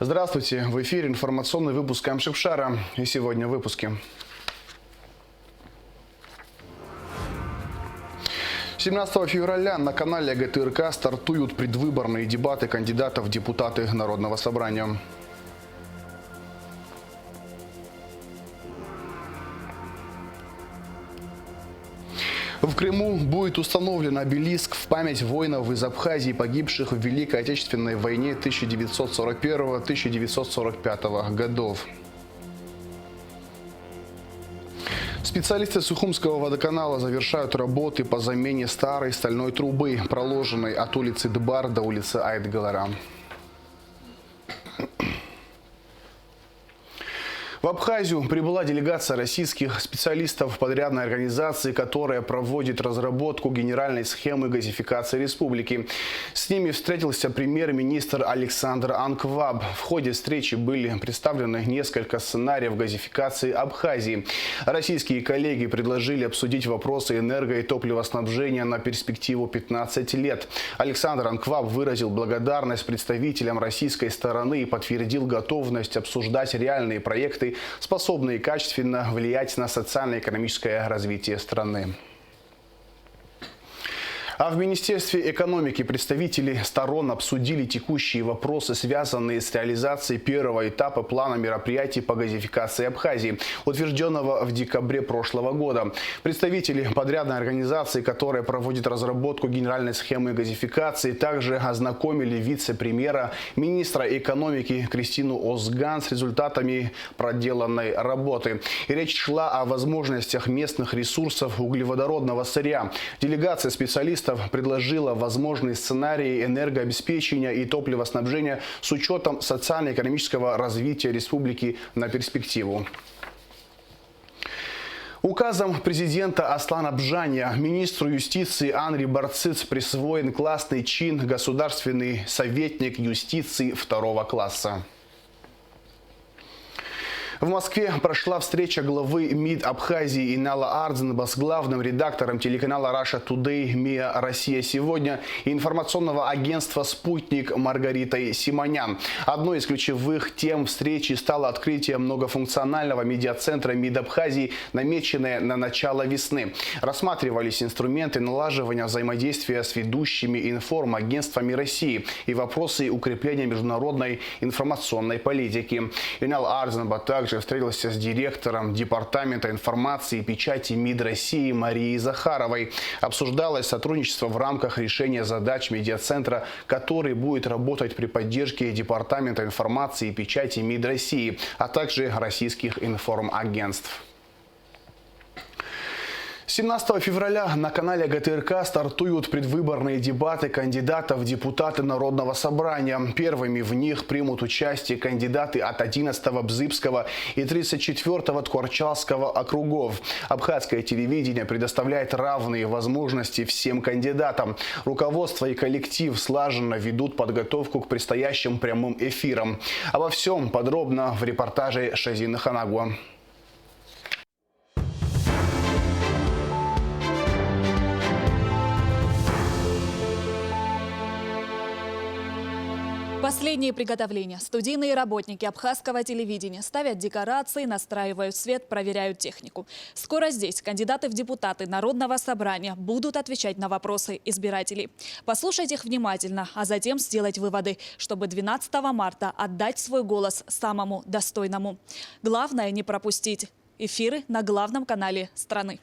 Здравствуйте! В эфире информационный выпуск Амшипшара. И сегодня в выпуске. 17 февраля на канале ГТРК стартуют предвыборные дебаты кандидатов в депутаты Народного собрания. В Крыму будет установлен обелиск в память воинов из Абхазии, погибших в Великой Отечественной войне 1941-1945 годов. Специалисты Сухумского водоканала завершают работы по замене старой стальной трубы, проложенной от улицы Дбар до улицы Айтгалара. В Абхазию прибыла делегация российских специалистов подрядной организации, которая проводит разработку генеральной схемы газификации республики. С ними встретился премьер-министр Александр Анкваб. В ходе встречи были представлены несколько сценариев газификации Абхазии. Российские коллеги предложили обсудить вопросы энерго- и топливоснабжения на перспективу 15 лет. Александр Анкваб выразил благодарность представителям российской стороны и подтвердил готовность обсуждать реальные проекты, способные качественно влиять на социально-экономическое развитие страны. А в Министерстве экономики представители сторон обсудили текущие вопросы, связанные с реализацией первого этапа плана мероприятий по газификации Абхазии, утвержденного в декабре прошлого года. Представители подрядной организации, которая проводит разработку генеральной схемы газификации, также ознакомили вице-премьера, министра экономики Кристину Озган с результатами проделанной работы. И речь шла о возможностях местных ресурсов углеводородного сырья. Делегация специалистов предложила возможные сценарии энергообеспечения и топливоснабжения с учетом социально-экономического развития республики на перспективу. Указом президента Аслана Бжаня министру юстиции Анри Барциц присвоен классный чин государственный советник юстиции второго класса. В Москве прошла встреча главы МИД Абхазии Инала Ардзенба с главным редактором телеканала Russia Today МИА «Россия сегодня» и информационного агентства «Спутник» Маргаритой Симонян. Одной из ключевых тем встречи стало открытие многофункционального медиацентра МИД Абхазии, намеченное на начало весны. Рассматривались инструменты налаживания взаимодействия с ведущими информагентствами России и вопросы укрепления международной информационной политики. Инал Ардзенба также встретился с директором Департамента информации и печати МИД России Марией Захаровой. Обсуждалось сотрудничество в рамках решения задач медиацентра, который будет работать при поддержке Департамента информации и печати МИД России, а также российских информагентств. 17 февраля на канале ГТРК стартуют предвыборные дебаты кандидатов в депутаты Народного собрания. Первыми в них примут участие кандидаты от 11-го Бзыбского и 34-го Ткорчалского округов. Абхазское телевидение предоставляет равные возможности всем кандидатам. Руководство и коллектив слаженно ведут подготовку к предстоящим прямым эфирам. Обо всем подробно в репортаже Шазины Ханагуа. Последние приготовления. Студийные работники абхазского телевидения ставят декорации, настраивают свет, проверяют технику. Скоро здесь кандидаты в депутаты Народного собрания будут отвечать на вопросы избирателей. Послушать их внимательно, а затем сделать выводы, чтобы 12 марта отдать свой голос самому достойному. Главное не пропустить эфиры на главном канале страны.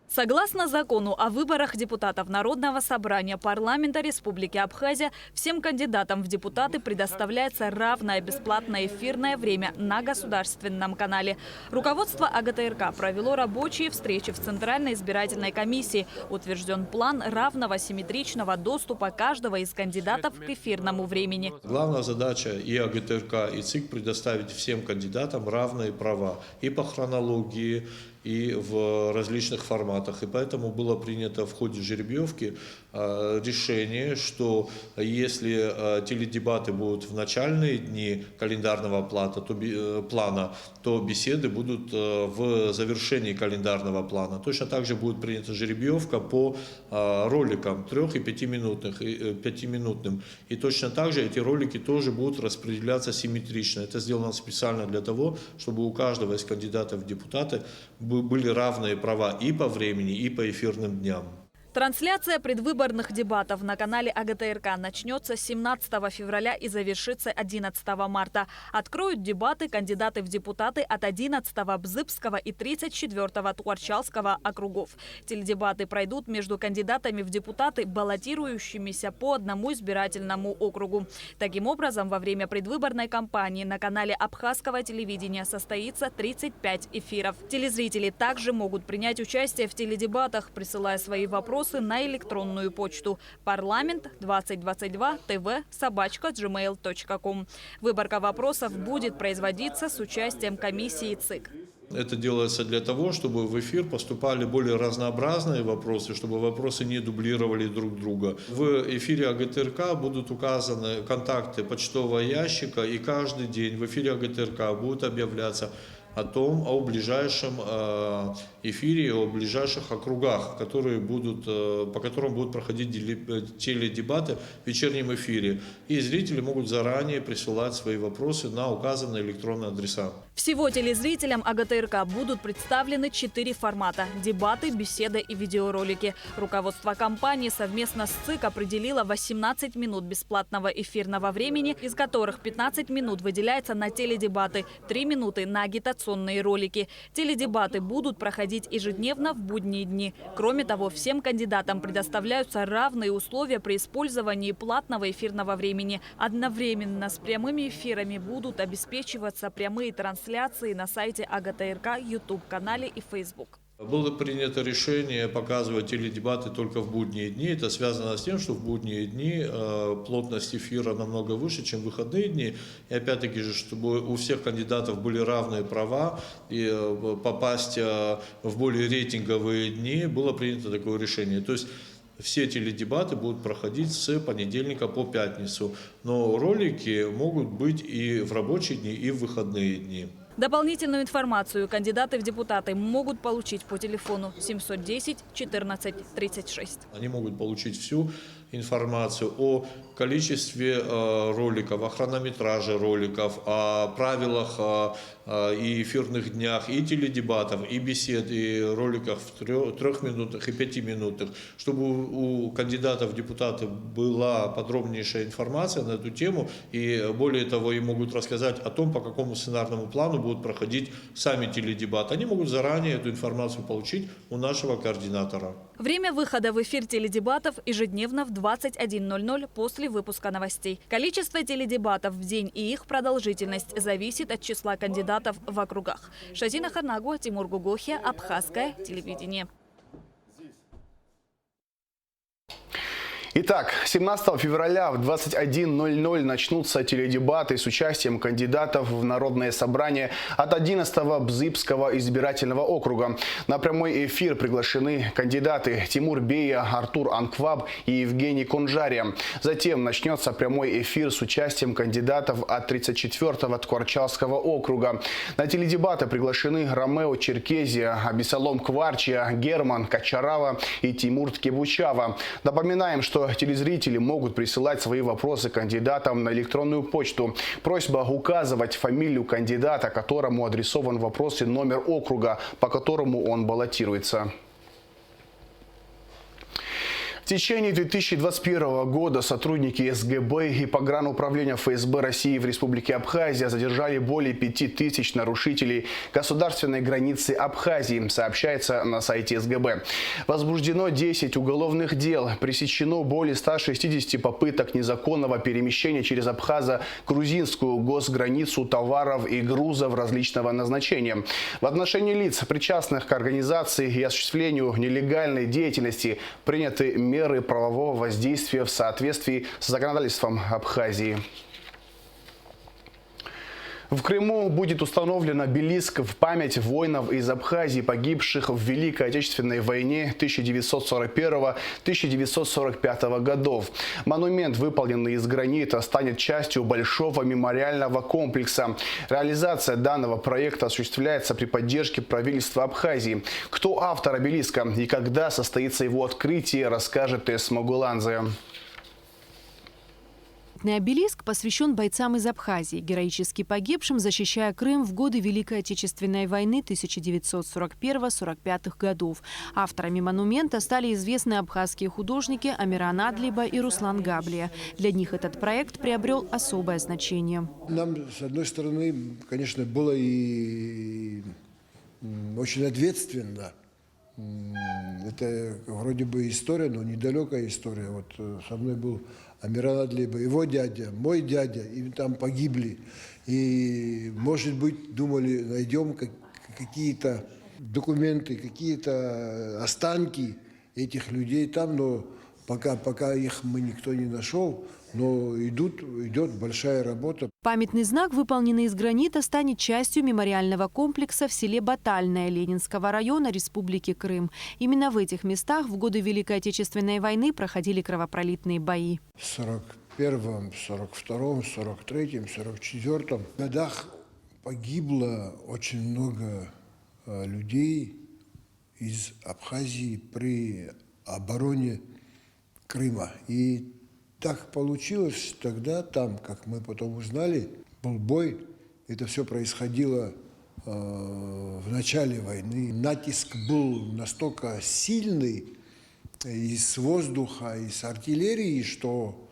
Согласно закону о выборах депутатов Народного собрания парламента Республики Абхазия, всем кандидатам в депутаты предоставляется равное бесплатное эфирное время на государственном канале. Руководство АГТРК провело рабочие встречи в Центральной избирательной комиссии. Утвержден план равного симметричного доступа каждого из кандидатов к эфирному времени. Главная задача и АГТРК, и ЦИК предоставить всем кандидатам равные права и по хронологии, и в различных форматах. И поэтому было принято в ходе жеребьевки решение, что если теледебаты будут в начальные дни календарного плана, то беседы будут в завершении календарного плана. Точно так же будет принята жеребьевка по роликам 3- и 5-минутным. И точно так же эти ролики тоже будут распределяться симметрично. Это сделано специально для того, чтобы у каждого из кандидатов в депутаты были равные права и по времени, и по эфирным дням. Трансляция предвыборных дебатов на канале АГТРК начнется 17 февраля и завершится 11 марта. Откроют дебаты кандидаты в депутаты от 11-го Бзыбского и 34-го Творчалского округов. Теледебаты пройдут между кандидатами в депутаты, баллотирующимися по одному избирательному округу. Таким образом, во время предвыборной кампании на канале Абхазского телевидения состоится 35 эфиров. Телезрители также могут принять участие в теледебатах, присылая свои вопросы на электронную почту parlament2022tv@gmail.com. Выборка вопросов будет производиться с участием комиссии ЦИК. Это делается для того, чтобы в эфир поступали более разнообразные вопросы, чтобы вопросы не дублировали друг друга. В эфире АГТРК будут указаны контакты почтового ящика, и каждый день в эфире АГТРК будет объявляться о ближайшем эфире, о ближайших округах, по которым будут проходить теледебаты в вечернем эфире. И зрители могут заранее присылать свои вопросы на указанные электронные адреса. Всего телезрителям АГТРК будут представлены 4 формата – дебаты, беседы и видеоролики. Руководство компании совместно с ЦИК определило 18 минут бесплатного эфирного времени, из которых 15 минут выделяется на теледебаты, 3 минуты на агитационные ролики. Теледебаты будут проходить ежедневно в будние дни. Кроме того, всем кандидатам предоставляются равные условия при использовании платного эфирного времени. Одновременно с прямыми эфирами будут обеспечиваться прямые трансляции на сайте АГТРК, YouTube-канале и Facebook. Было принято решение показывать теледебаты только в будние дни. Это связано с тем, что в будние дни плотность эфира намного выше, чем в выходные дни. И опять-таки же, чтобы у всех кандидатов были равные права и попасть в более рейтинговые дни, было принято такое решение. То есть все теледебаты будут проходить с понедельника по пятницу, но ролики могут быть и в рабочие дни, и в выходные дни. Дополнительную информацию кандидаты в депутаты могут получить по телефону 710 14 36. Они могут получить всю информацию о количестве роликов, о хронометраже роликов, о правилах и эфирных днях, и теледебатов, и бесед, и роликах в 3-минутных и 5-минутных, чтобы у кандидатов в депутаты была подробнейшая информация на эту тему, и более того, им могут рассказать о том, по какому сценарному плану будут проходить сами теледебаты. Они могут заранее эту информацию получить у нашего координатора. Время выхода в эфир теледебатов ежедневно в 21:00 после выпуска новостей. Количество теледебатов в день и их продолжительность зависит от числа кандидатов в округах. Шазина Харнагу, Тимур Гугохия, Абхазское телевидение. Итак, 17 февраля в 21:00 начнутся теледебаты с участием кандидатов в Народное собрание от 11-го Бзыбского избирательного округа. На прямой эфир приглашены кандидаты Тимур Бея, Артур Анкваб и Евгений Конжария. Затем начнется прямой эфир с участием кандидатов от 34-го Творчалского округа. На теледебаты приглашены Ромео Черкезия, Абисалом Кварчия, Герман Качарава и Тимур Ткебучава. Напоминаем, что телезрители могут присылать свои вопросы кандидатам на электронную почту. Просьба указывать фамилию кандидата, которому адресован вопрос, и номер округа, по которому он баллотируется. В течение 2021 года сотрудники СГБ и погрануправления ФСБ России в Республике Абхазия задержали более 5000 нарушителей государственной границы Абхазии, сообщается на сайте СГБ. Возбуждено 10 уголовных дел, пресечено более 160 попыток незаконного перемещения через абхазо-грузинскую госграницу товаров и грузов различного назначения. В отношении лиц, причастных к организации и осуществлению нелегальной деятельности, приняты меры правового воздействия в соответствии с законодательством Абхазии. В Крыму будет установлен обелиск в память воинов из Абхазии, погибших в Великой Отечественной войне 1941-1945 годов. Монумент, выполненный из гранита, станет частью большого мемориального комплекса. Реализация данного проекта осуществляется при поддержке правительства Абхазии. Кто автор обелиска и когда состоится его открытие, расскажет Тесс Магуладзе. Обелиск посвящен бойцам из Абхазии, героически погибшим, защищая Крым в годы Великой Отечественной войны 1941-1945 годов. Авторами монумента стали известные абхазские художники Амиран Адлиба и Руслан Габлия. Для них этот проект приобрел особое значение. Нам, с одной стороны, конечно, было и очень ответственно. Это вроде бы история, но недалекая история. Вот со мной был Амиран Адлиба, его дядя, мой дядя, и там погибли. И, может быть, думали, найдем какие-то документы, какие-то останки этих людей там, но пока их мы никто не нашел, но идет большая работа. Памятный знак, выполненный из гранита, станет частью мемориального комплекса в селе Батальное Ленинского района Республики Крым. Именно в этих местах в годы Великой Отечественной войны проходили кровопролитные бои. В 41-м, 42-м, 43-м, 44-м годах погибло очень много людей из Абхазии при обороне Крыма. И так получилось тогда, там, как мы потом узнали, был бой. Это все происходило в начале войны. Натиск был настолько сильный из воздуха, из артиллерии, что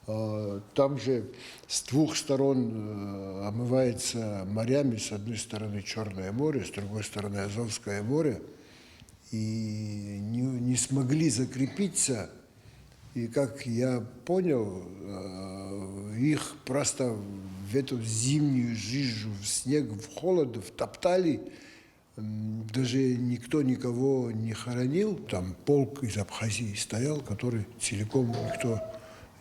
там же с двух сторон омывается морями. С одной стороны Черное море, с другой стороны Азовское море. И не смогли закрепиться. И, как я понял, их просто в эту зимнюю жижу, в снег, в холод втоптали. Даже никто никого не хоронил. Там полк из Абхазии стоял, который целиком никто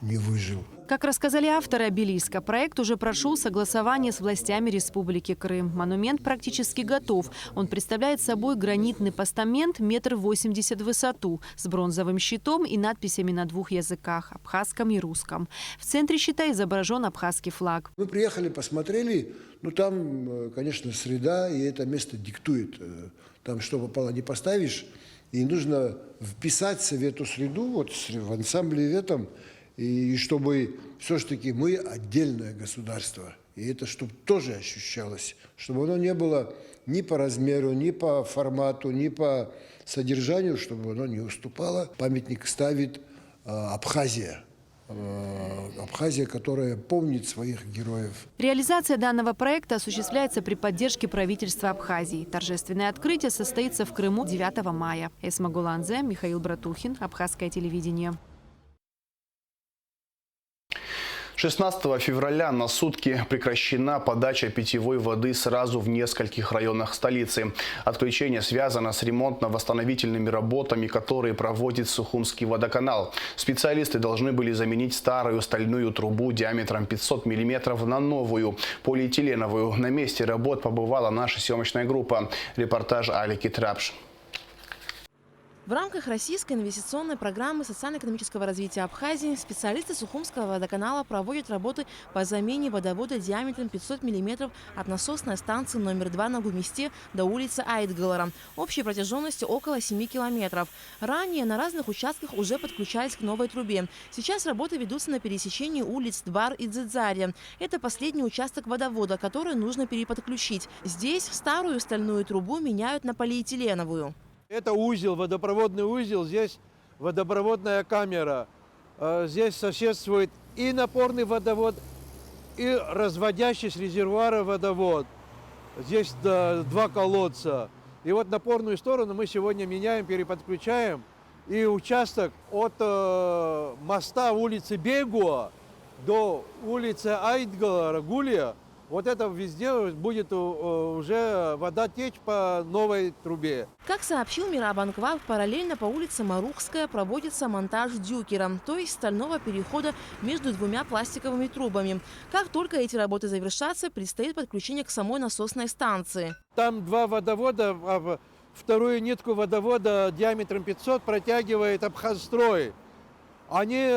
не выжил. Как рассказали авторы обелиска, проект уже прошел согласование с властями Республики Крым. Монумент практически готов. Он представляет собой гранитный постамент 1,80 м в высоту с бронзовым щитом и надписями на двух языках – абхазском и русском. В центре щита изображен абхазский флаг. Мы приехали, посмотрели. Ну, там, конечно, среда, и это место диктует. Там что попало не поставишь. И нужно вписаться в эту среду, вот в ансамбле в этом. И чтобы все-таки мы отдельное государство. И это чтобы тоже ощущалось. Чтобы оно не было ни по размеру, ни по формату, ни по содержанию, чтобы оно не уступало. Памятник ставит Абхазия. Абхазия, которая помнит своих героев. Реализация данного проекта осуществляется при поддержке правительства Абхазии. Торжественное открытие состоится в Крыму 9 мая. Тесс Магуладзе, Михаил Братухин, Абхазское телевидение. 16 февраля на сутки прекращена подача питьевой воды сразу в нескольких районах столицы. Отключение связано с ремонтно-восстановительными работами, которые проводит Сухумский водоканал. Специалисты должны были заменить старую стальную трубу диаметром 500 мм на новую, полиэтиленовую. На месте работ побывала наша съемочная группа. Репортаж Алики Трапш. В рамках российской инвестиционной программы социально-экономического развития Абхазии специалисты Сухумского водоканала проводят работы по замене водовода диаметром 500 мм от насосной станции номер 2 на Гумисте до улицы Айтгалара, общей протяженностью около 7 километров. Ранее на разных участках уже подключались к новой трубе. Сейчас работы ведутся на пересечении улиц Двар и Дзидзария. Это последний участок водовода, который нужно переподключить. Здесь старую стальную трубу меняют на полиэтиленовую. Это узел, водопроводный узел, здесь водопроводная камера. Здесь соседствует и напорный водовод, и разводящий с резервуара водовод. Здесь два колодца. И вот напорную сторону мы сегодня меняем, переподключаем. И участок от моста улицы Бегуа до улицы Айтгалара, Гулия, вот это везде будет уже вода течь по новой трубе. Как сообщил Мирабанквал, параллельно по улице Марухская проводится монтаж дюкера, то есть стального перехода между двумя пластиковыми трубами. Как только эти работы завершатся, предстоит подключение к самой насосной станции. Там два водовода, а вторую нитку водовода диаметром 500 протягивает Абхазстрой. Они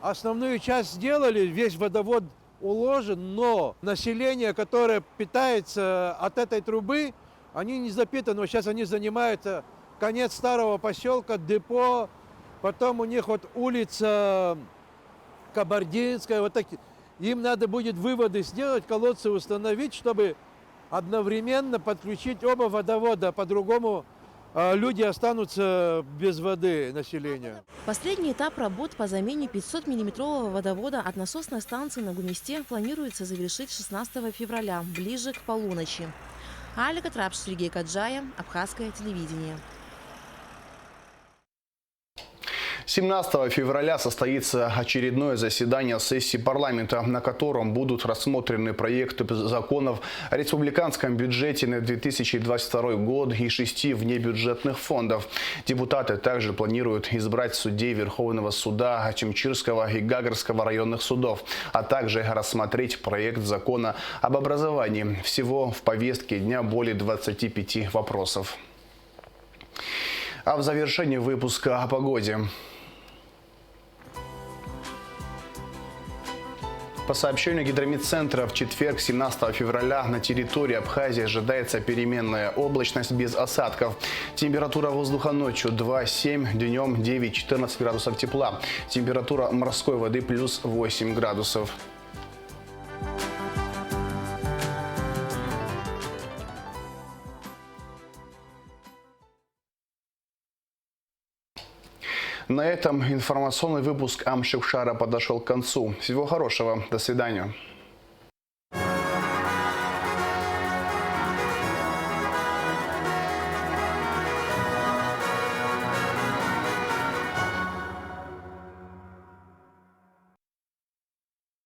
основную часть сделали, весь водовод уложен, но население, которое питается от этой трубы, они не запитаны. Сейчас они занимаются конец старого поселка, депо, потом у них вот улица Кабардинская. Вот такие. Им надо будет выводы сделать, колодцы установить, чтобы одновременно подключить оба водовода. По-другому люди останутся без воды, население. Последний этап работ по замене 500-миллиметрового водовода от насосной станции на Гуместе планируется завершить 16 февраля, ближе к полуночи. Алика Трапш, Сергей Каджая, Абхазское телевидение. 17 февраля состоится очередное заседание сессии парламента, на котором будут рассмотрены проекты законов о республиканском бюджете на 2022 год и 6 внебюджетных фондов. Депутаты также планируют избрать судей Верховного суда Ачимчирского и Гагарского районных судов, а также рассмотреть проект закона об образовании. Всего в повестке дня более 25 вопросов. А в завершении выпуска о погоде. По сообщению гидрометцентра, в четверг, 17 февраля, на территории Абхазии ожидается переменная облачность без осадков. Температура воздуха ночью 2-7, днем 9-14 градусов тепла. Температура морской воды плюс 8 градусов. На этом информационный выпуск Амшикшара подошел к концу. Всего хорошего. До свидания.